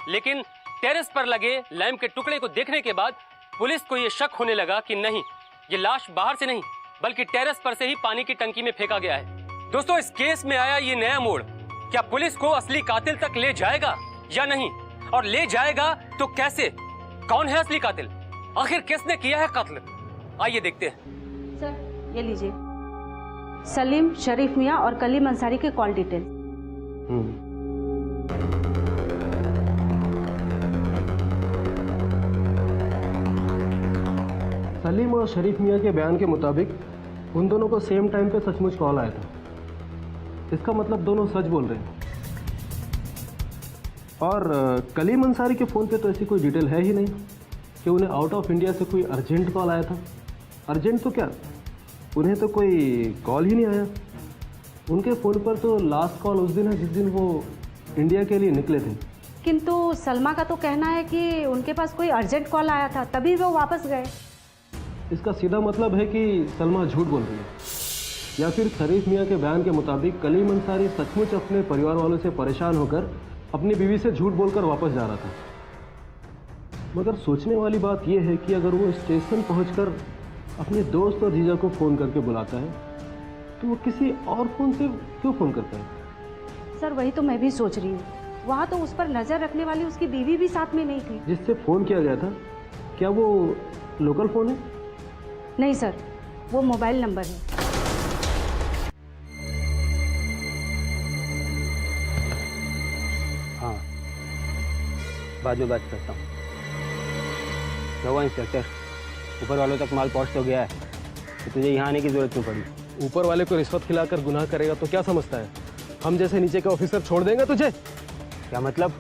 लेकिन टेरेस पर लगे लैंप के टुकड़े को देखने के बाद पुलिस को यह शक होने लगा कि नहीं, ये लाश बाहर से नहीं बल्कि टेरेस पर से ही पानी की टंकी में फेंका गया है। दोस्तों, इस केस में आया ये नया मोड़। क्या पुलिस को असली कातिल तक ले जाएगा या नहीं, और ले जाएगा तो कैसे? कौन है असली कातिल? आखिर किसने किया है कत्ल? आइए देखते हैं। सर ये लीजिए, सलीम, शरीफ मियाँ और कलीम अंसारी के कॉल डिटेल। सलीम और शरीफ मियाँ के बयान के मुताबिक उन दोनों को सेम टाइम पे सचमुच कॉल आया था। इसका मतलब दोनों सच बोल रहे हैं। और कलीम अंसारी के फ़ोन पे तो ऐसी कोई डिटेल है ही नहीं कि उन्हें आउट ऑफ इंडिया से कोई अर्जेंट कॉल आया था। अर्जेंट तो क्या, उन्हें तो कोई कॉल ही नहीं आया। उनके फ़ोन पर तो लास्ट कॉल उस दिन है जिस दिन वो इंडिया के लिए निकले थे। किंतु सलमा का तो कहना है कि उनके पास कोई अर्जेंट कॉल आया था, तभी वो वापस गए। इसका सीधा मतलब है कि सलमा झूठ बोल रही है, या फिर शरीफ मियाँ के बयान के मुताबिक कलीम अंसारी सचमुच अपने परिवार वालों से परेशान होकर अपनी बीवी से झूठ बोलकर वापस जा रहा था। मगर सोचने वाली बात यह है कि अगर वो स्टेशन पहुंचकर अपने दोस्त और जीजा को फ़ोन करके बुलाता है तो वो किसी और फ़ोन से क्यों फ़ोन करता है? सर वही तो मैं भी सोच रही हूँ। वहाँ तो उस पर नज़र रखने वाली उसकी बीवी भी साथ में नहीं थी। जिससे फ़ोन किया गया था, क्या वो लोकल फ़ोन है? नहीं सर, वो मोबाइल नंबर है। हाँ, बाद में बात करता हूँ। क्या हुआ इंस्पेक्टर, ऊपर वालों तक माल पहुँच तो गया है, तो तुझे यहाँ आने की ज़रूरत क्यों पड़ी? ऊपर वाले को रिश्वत खिलाकर गुनाह करेगा तो क्या समझता है हम जैसे नीचे के ऑफिसर छोड़ देंगे तुझे? क्या मतलब?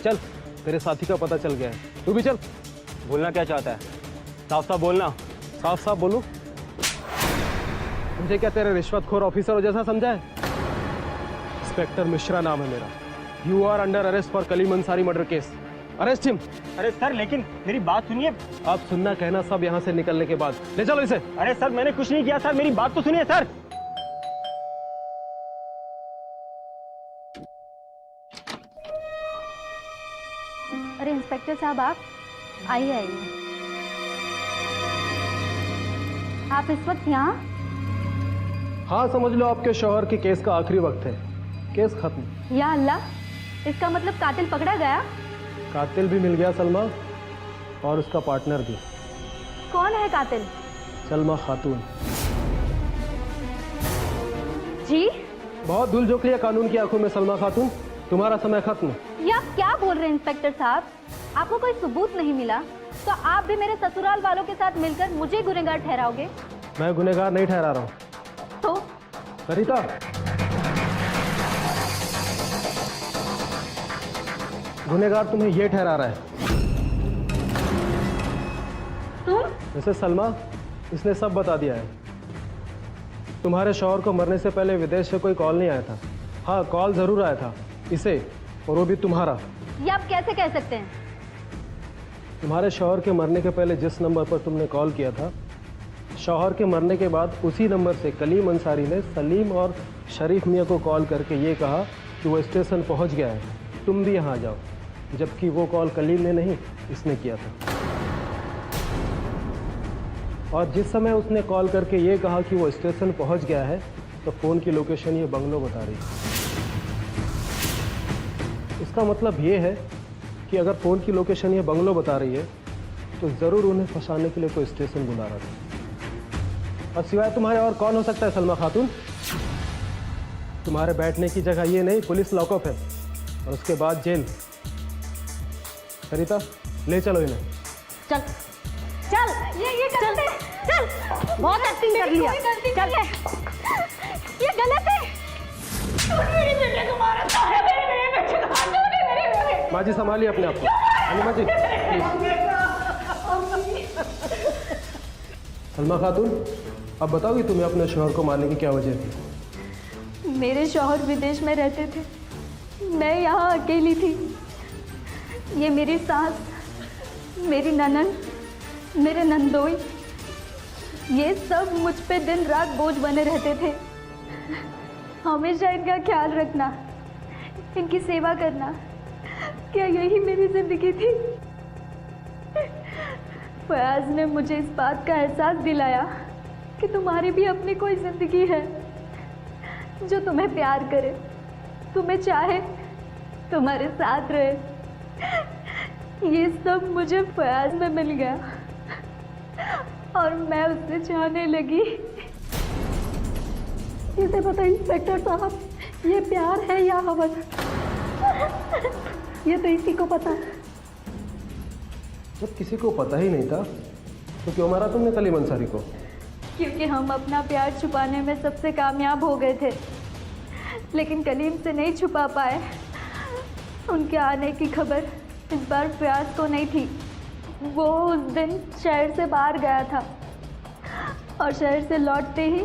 चल, तेरे साथी का पता चल गया है, तू भी चल। बोलना क्या चाहता है? साफ साफ बोलना। साफ साफ बोलूं? मुझे क्या तेरे रिश्वतखोर ऑफिसर जैसा समझा है? इंस्पेक्टर मिश्रा नाम है मेरा। You are under arrest for Kaleem Ansari murder case. Arrest him. अरे सर, लेकिन मेरी बात सुनिए। आप सुनना कहना सब यहाँ से निकलने के बाद। ले चलो इसे। अरे सर, मैंने कुछ नहीं किया सर, मेरी बात तो सुनिए सर। अरे इंस्पेक्टर साहब, आप आइए आइए। आप इस वक्त यहाँ? हाँ, समझ लो आपके शौहर के केस का आखिरी वक्त है। केस खत्म। या अल्लाह, इसका मतलब कातिल पकड़ा गया? कातिल भी मिल गया सलमा, और उसका पार्टनर भी। कौन है कातिल? सलमा खातून। जी? बहुत धूल झोंक लिया कानून की आंखों में सलमा खातून, तुम्हारा समय खत्म। ये आप क्या बोल रहे हैं इंस्पेक्टर साहब? आपको कोई सबूत नहीं मिला तो आप भी मेरे ससुराल वालों के साथ मिलकर मुझे गुनहगार ठहराओगे? मैं गुनहगार नहीं ठहरा रहा हूँ। तो? सरिता, गुनहगार तुम्हें ये ठहरा रहा है। तुम? वैसे सलमा, इसने सब बता दिया है। तुम्हारे शौहर को मरने से पहले विदेश से कोई कॉल नहीं आया था। हाँ, कॉल जरूर आया था इसे, और वो भी तुम्हारा। ये आप कैसे कह सकते हैं? तुम्हारे शौहर के मरने के पहले जिस नंबर पर तुमने कॉल किया था, शौहर के मरने के बाद उसी नंबर से कलीम अंसारी ने सलीम और शरीफ मियाँ को कॉल करके ये कहा कि वो स्टेशन पहुँच गया है, तुम भी यहाँ आ जाओ। जबकि वो कॉल कलीम ने नहीं, इसने किया था। और जिस समय उसने कॉल करके ये कहा कि वो स्टेशन पहुँच गया है, तो फ़ोन की लोकेशन ये बंगलो बता रही है। इसका मतलब ये है कि अगर फ़ोन की लोकेशन ये बंगलो बता रही है तो ज़रूर उन्हें फंसाने के लिए कोई स्टेशन बुला रहा था। और सिवाय तुम्हारे और कौन हो सकता है सलमा खातून? तुम्हारे बैठने की जगह ये नहीं, पुलिस लॉकअप है और उसके बाद जेल। सरिता ले चलो इन्हें। चल चल, ये गलत है। चल, बहुत एक्टिंग कर लिया। चल, ये गलत है। मेरे बेटे को मारा था, मेरे बेटे को मारा, मेरे माँ जी संभालिए अपने आप को। अनिमा जी सलमा खातून, अब बताओगी तुम्हें अपने शौहर को मारने की क्या वजह थी? मेरे शौहर विदेश में रहते थे, मैं यहाँ अकेली थी। ये मेरी सास, मेरी ननद, मेरे नंदोई, ये सब मुझ पे दिन रात बोझ बने रहते थे। हमेशा इनका ख्याल रखना, इनकी सेवा करना, क्या यही मेरी जिंदगी थी? फयाज ने मुझे इस बात का एहसास दिलाया कि तुम्हारी भी अपनी कोई जिंदगी है, जो तुम्हें प्यार करे, तुम्हें चाहे, तुम्हारे साथ रहे। ये सब मुझे फयाज में मिल गया और मैं उससे चाहने लगी। इसे पता इंस्पेक्टर साहब, ये प्यार है या हवस? ये तो इसी को पता है। जब किसी को पता ही नहीं था तो क्यों मारा तुमने कलीम अंसारी को? क्योंकि हम अपना प्यार छुपाने में सबसे कामयाब हो गए थे, लेकिन कलीम से नहीं छुपा पाए। उनके आने की खबर इस बार फयाज को नहीं थी। वो उस दिन शहर से बाहर गया था और शहर से लौटते ही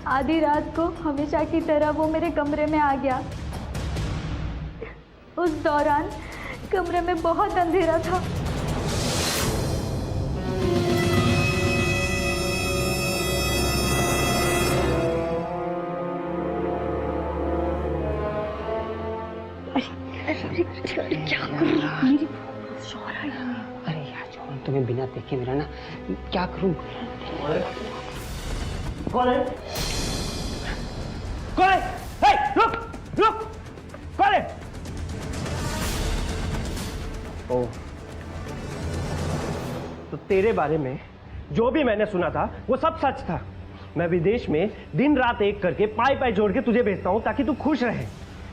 आधी रात को हमेशा की तरह वो मेरे कमरे में आ गया। उस दौरान कमरे में बहुत अंधेरा था। क्या करूं? मेरी शौहर आई है। अरे यार छोड़, तुम्हें बिना देखे मेरा ना क्या करूं? कौन है? कौन है? हे, रुक रुक, कौन है? ओ, तो तेरे बारे में जो भी मैंने सुना था वो सब सच था। मैं विदेश में दिन रात एक करके पाई पाई जोड़ के तुझे भेजता हूँ ताकि तू खुश रहे,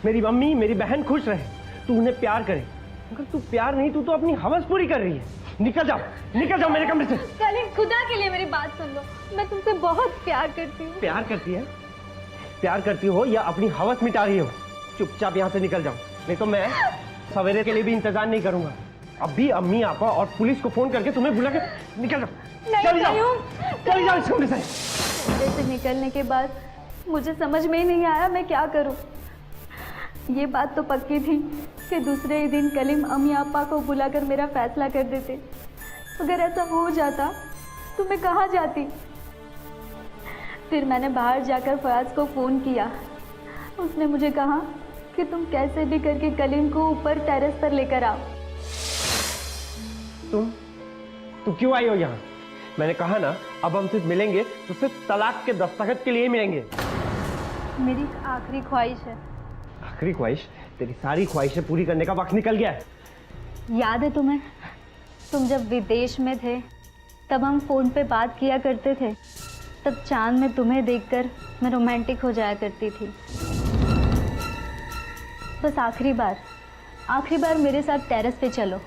मेरी मम्मी मेरी बहन खुश रहे, तू उन्हें प्यार करे। मगर तू प्यार नहीं, तू तो अपनी हवस पूरी कर रही है। निकल जाओ मेरे कमरे से। कलीम, खुदा के लिए मेरी बात सुन लो, मैं तुमसे बहुत प्यार करती हूँ। प्यार करती है? प्यार करती हो या अपनी हवस मिटा रही हो? चुपचाप यहाँ से निकल जाओ, नहीं तो मैं सवेरे के लिए भी इंतजार नहीं करूंगा। अभी अम्मी आपा और पुलिस को फोन करके तुम्हें बुला के निकल जाओ। चली जाओ इस कमरे से। कमरे से निकलने के बाद मुझे समझ में ही नहीं आया मैं क्या करूं। ये बात तो पक्की थी कि दूसरे ही दिन कलीम अम्मी आपा को बुलाकर मेरा फैसला कर देते। अगर ऐसा हो जाता तो मैं कहाँ जाती? फिर मैंने बाहर जाकर फयाज को फ़ोन किया। उसने मुझे कहा कि तुम कैसे भी करके कलीम को ऊपर टेरेस पर लेकर आओ। तुम क्यों आई हो यहाँ? मैंने कहा ना, अब हम सिर्फ मिलेंगे तो सिर्फ तलाक के दस्तखत के लिए मिलेंगे। मेरी आखिरी ख्वाहिश है। आखिरी ख्वाहिश? तेरी सारी ख्वाहिशें पूरी करने का वक्त निकल गया है। याद है तुम्हें, तुम जब विदेश में थे तब हम फ़ोन पे बात किया करते थे। तब चांद में तुम्हें देखकर मैं रोमांटिक हो जाया करती थी। बस आखिरी बार मेरे साथ टेरेस पे चलो।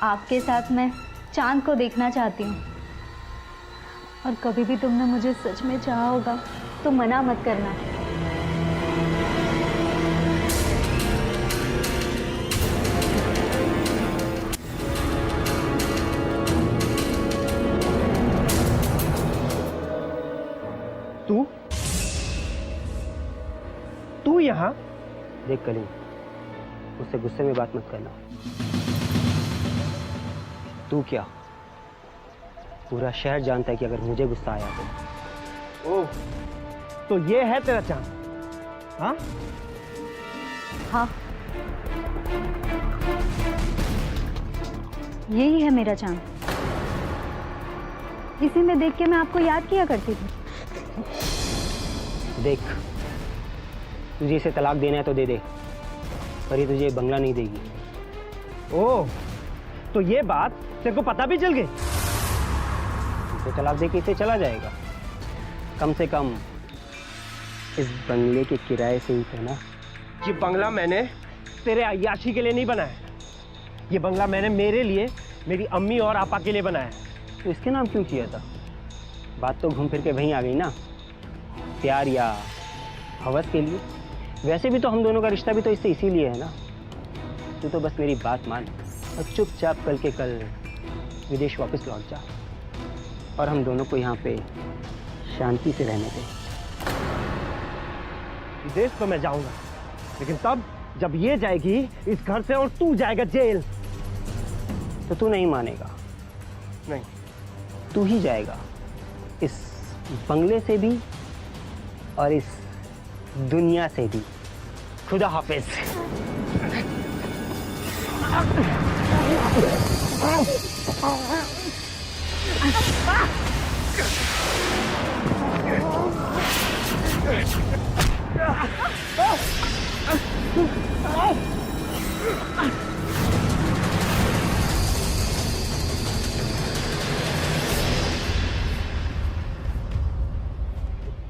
आपके साथ मैं चांद को देखना चाहती हूँ। और कभी भी तुमने मुझे सच में चाहा होगा तो मना मत करना। तू यहाँ? देख कलीम, उससे गुस्से में बात मत करना। तू क्या, पूरा शहर जानता है कि अगर मुझे गुस्सा आया तो। ओह, तो ये है तेरा चांद? हाँ हाँ, यही है मेरा चांद। इसी में देख के मैं आपको याद किया करती थी। देख, तुझे इसे तलाक देना है तो दे दे, पर ये तुझे बंगला नहीं देगी। ओह, तो ये बात तेरे को पता भी चल गई? तो तलाक दे के इसे चला जाएगा। कम से कम इस बंगले के किराए से ही था ना? ये बंगला मैंने तेरे अय्याशी के लिए नहीं बनाया। ये बंगला मैंने मेरे लिए, मेरी अम्मी और आपा के लिए बनाया। तो इसके नाम क्यों किया था? बात तो घूम फिर के वहीं आ गई ना, प्यार या हवस के लिए। वैसे भी तो हम दोनों का रिश्ता भी तो इससे इसीलिए है ना। तू तो बस मेरी बात मान और चुपचाप कल के कल विदेश वापस लौट जा और हम दोनों को यहाँ पे शांति से रहने दे। विदेश तो मैं जाऊंगा, लेकिन तब जब ये जाएगी इस घर से और तू जाएगा जेल। तो तू नहीं मानेगा? नहीं, तू ही जाएगा, इस बंगले से भी और इस दुनिया से भी। खुदा हाफिज।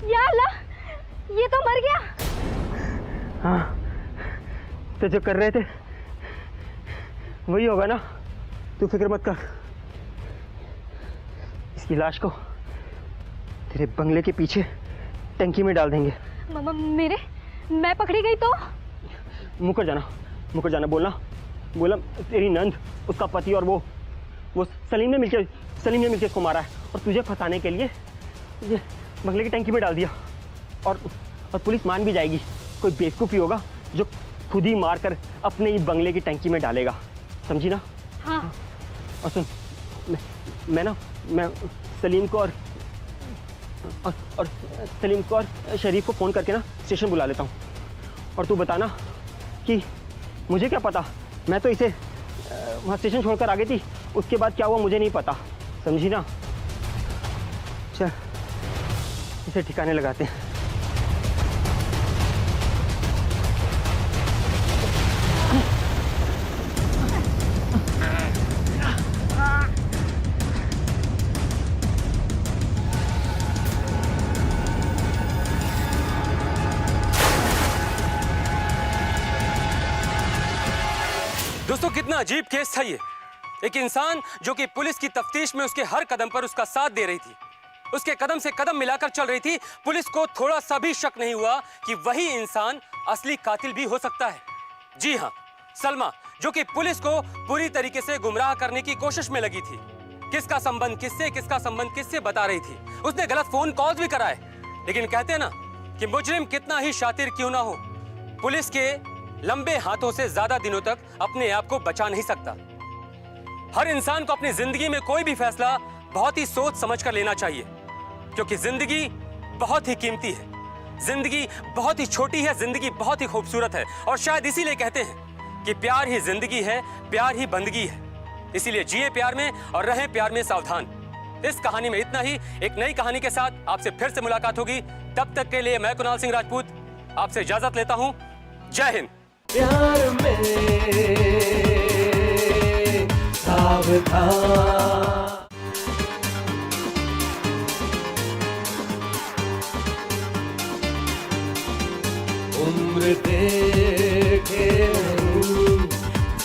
या अल्लाह, ये तो मर गया। हाँ, तो जो कर रहे थे वही होगा ना। तू फिक्र मत कर, इसकी लाश को तेरे बंगले के पीछे टंकी में डाल देंगे। मेरे, मैं पकड़ी गई तो? मुकर जाना, बोला तेरी नंद, उसका पति और वो सलीम ने मिलकर इसको मारा है और तुझे फंसाने के लिए ये बंगले की टंकी में डाल दिया। और पुलिस मान भी जाएगी। कोई बेवकूफ़ी होगा जो खुद ही मार कर अपने ही बंगले की टंकी में डालेगा, समझी ना? हाँ। और सुन, मैं सलीम को और शरीफ को फ़ोन करके ना स्टेशन बुला लेता हूँ। और तू बताना कि मुझे क्या पता, मैं तो इसे वहाँ स्टेशन छोड़कर आ गई थी, उसके बाद क्या हुआ मुझे नहीं पता, समझी ना? चल इसे ठिकाने लगाते हैं। दोस्तों, कितना अजीब केस था ये। एक इंसान जो कि पुलिस की तफ्तीश में उसके हर कदम पर उसका साथ दे रही थी, उसके कदम से कदम मिलाकर चल रही थी। पुलिस को थोड़ा सा भी शक नहीं हुआ कि वही इंसान असली कातिल भी हो सकता है। जी हां, सलमा, जो कि पुलिस को पूरी तरीके से गुमराह करने की कोशिश में लगी थी। किसका संबंध किससे बता रही थी। उसने गलत फोन कॉल्स भी कराए, लेकिन कहते हैं ना कि मुजरिम कितना ही शातिर क्यों ना हो, पुलिस के लंबे हाथों से ज्यादा दिनों तक अपने आप को बचा नहीं सकता। हर इंसान को अपनी जिंदगी में कोई भी फैसला बहुत ही सोच समझ कर लेना चाहिए, क्योंकि जिंदगी बहुत ही कीमती है, जिंदगी बहुत ही छोटी है, जिंदगी बहुत ही खूबसूरत है। और शायद इसीलिए कहते हैं कि प्यार ही जिंदगी है, प्यार ही बंदगी है। इसीलिए जिए प्यार में और रहें प्यार में सावधान। इस कहानी में इतना ही। एक नई कहानी के साथ आपसे फिर से मुलाकात होगी। तब तक के लिए मैं कुणाल सिंह राजपूत आपसे इजाजत लेता हूं। जय हिंद। प्यार में सावधान। उम्र देखे नहीं,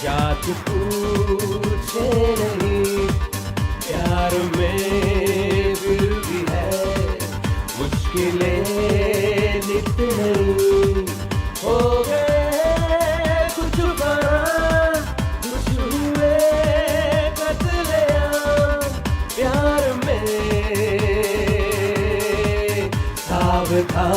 जात पूछे नहीं, प्यार में फिर भी है मुश्किलें नित नहीं। हो गए कुछ बार, कुछ हुए कत्लेआम, प्यार में सावधान।